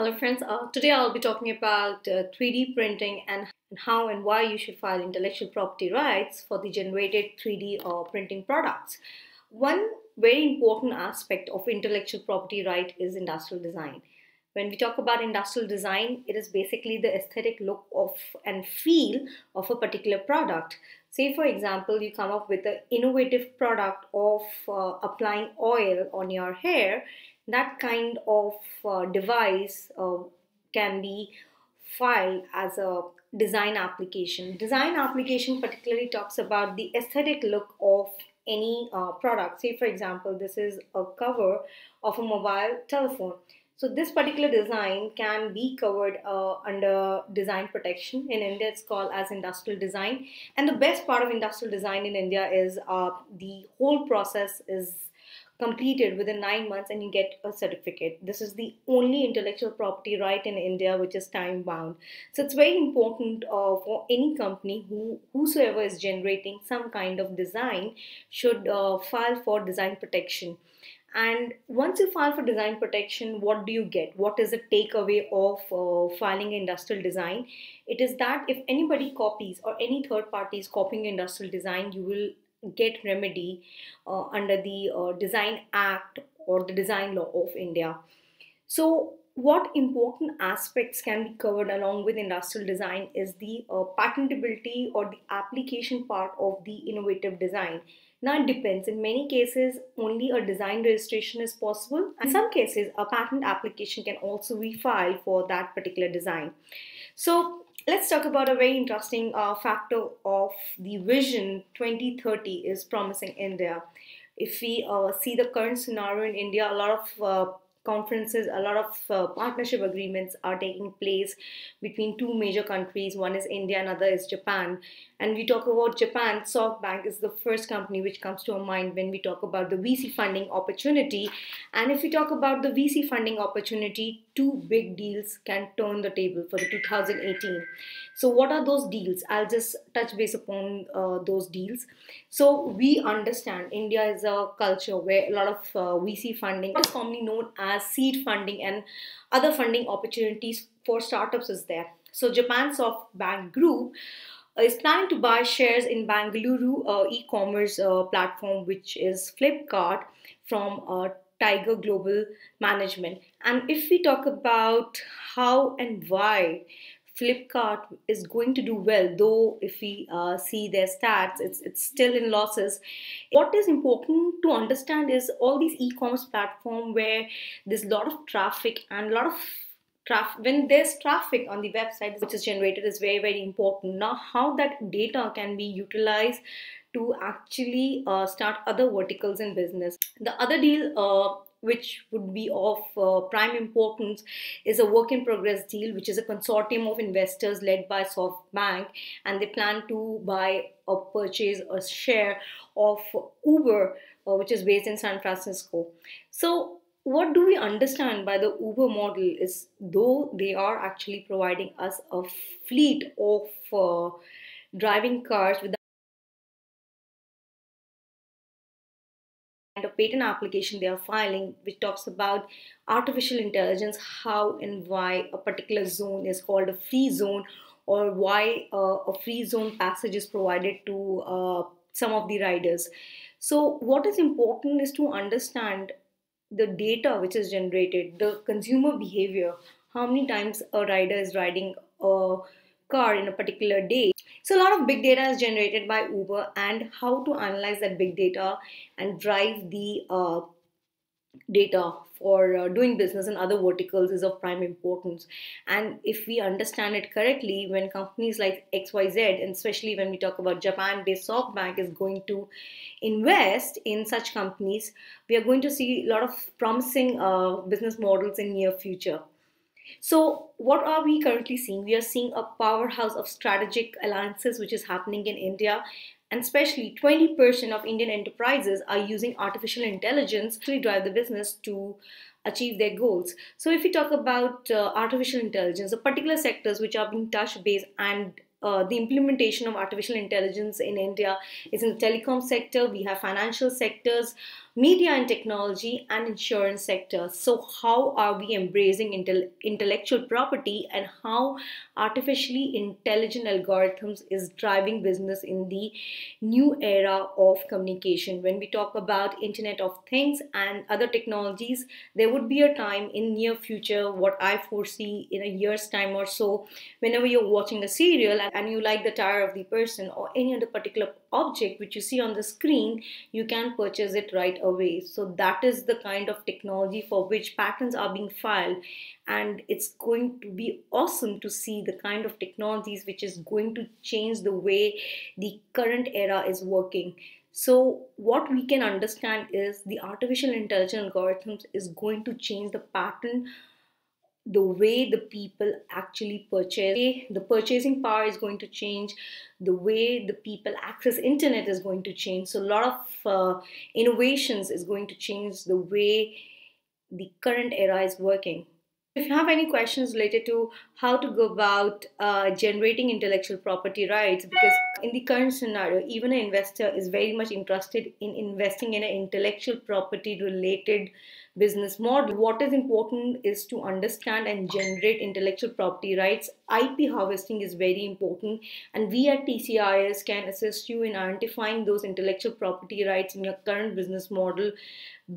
Hello friends, today I'll be talking about 3D printing and how and why you should file intellectual property rights for the generated 3D or printing products. One very important aspect of intellectual property right is industrial design. When we talk about industrial design, it is basically the aesthetic look of and feel of a particular product. Say for example, you come up with an innovative product of applying oil on your hair. That kind of device can be filed as a design application. Design application particularly talks about the aesthetic look of any product. Say for example, this is a cover of a mobile telephone. So this particular design can be covered under design protection. In India, it's called as industrial design. And the best part of industrial design in India is the whole process is completed within 9 months and you get a certificate. This is the only intellectual property right in India which is time bound. So it's very important for any company whosoever is generating some kind of design should file for design protection. And once you file for design protection, what do you get? What is the takeaway of filing industrial design? It is that if anybody copies or any third party is copying industrial design, you will get remedy under the Design Act or the Design Law of India. So, what important aspects can be covered along with industrial design is the patentability or the application part of the innovative design. Now, it depends. In many cases, only a design registration is possible. In some cases, a patent application can also be filed for that particular design. So, let's talk about a very interesting factor of the vision 2030 is promising India. If we see the current scenario in India, a lot of conferences, a lot of partnership agreements are taking place between two major countries. One is India, another is Japan. And we talk about Japan, SoftBank is the first company which comes to our mind when we talk about the VC funding opportunity. And if we talk about the VC funding opportunity, two big deals can turn the table for the 2018. So what are those deals? I'll just touch base upon those deals. So we understand India is a culture where a lot of VC funding, what is commonly known as seed funding and other funding opportunities for startups is there. So Japan SoftBank Group is planning to buy shares in Bangalore e-commerce platform which is Flipkart from Tiger Global Management. And if we talk about how and why Flipkart is going to do well, though if we see their stats, it's still in losses. What is important to understand is all these e-commerce platform where there's a lot of traffic and a lot of when there's traffic on the website which is generated is very important. Now how that data can be utilized to actually start other verticals in business. The other deal which would be of prime importance is a work in progress deal, which is a consortium of investors led by SoftBank, and they plan to buy or purchase a share of Uber, which is based in San Francisco. So what do we understand by the Uber model is though they are actually providing us a fleet of driving cars with a patent application they are filing which talks about artificial intelligence, how and why a particular zone is called a free zone or why a free zone passage is provided to some of the riders. So what is important is to understand the data which is generated, the consumer behavior, how many times a rider is riding a car in a particular day. So a lot of big data is generated by Uber, and how to analyze that big data and drive the data for doing business in other verticals is of prime importance. And if we understand it correctly, when companies like XYZ, and especially when we talk about Japan-based SoftBank is going to invest in such companies, we are going to see a lot of promising business models in near future. So, what are we currently seeing? We are seeing a powerhouse of strategic alliances which is happening in India, and especially 20% of Indian enterprises are using artificial intelligence to drive the business to achieve their goals. So, if we talk about artificial intelligence, the particular sectors which are being touched base and the implementation of artificial intelligence in India is in the telecom sector. We have financial sectors, media and technology, and insurance sectors. So, how are we embracing intellectual property, and how artificially intelligent algorithms is driving business in the new era of communication? When we talk about Internet of Things and other technologies, there would be a time in near future, what I foresee in a year's time or so, whenever you're watching a serial and you like the tire of the person or any other particular object which you see on the screen, you can purchase it right away. So that is the kind of technology for which patents are being filed, and it's going to be awesome to see the kind of technologies which is going to change the way the current era is working. So what we can understand is the artificial intelligence algorithms is going to change the pattern, the way the people actually purchase. The purchasing power is going to change, the way the people access internet is going to change. So a lot of innovations is going to change the way the current era is working. If you have any questions related to how to go about generating intellectual property rights, because in the current scenario, even an investor is very much interested in investing in an intellectual property related business model. What is important is to understand and generate intellectual property rights. IP harvesting is very important, and we at TCIS can assist you in identifying those intellectual property rights in your current business model,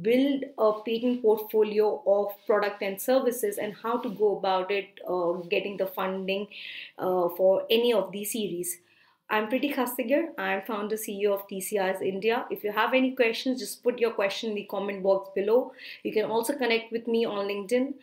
build a patent portfolio of product and services, and how to go about it, getting the funding for any of these series. I'm Priti Khastigar. I'm founder CEO of TCIs India. If you have any questions, just put your question in the comment box below. You can also connect with me on LinkedIn.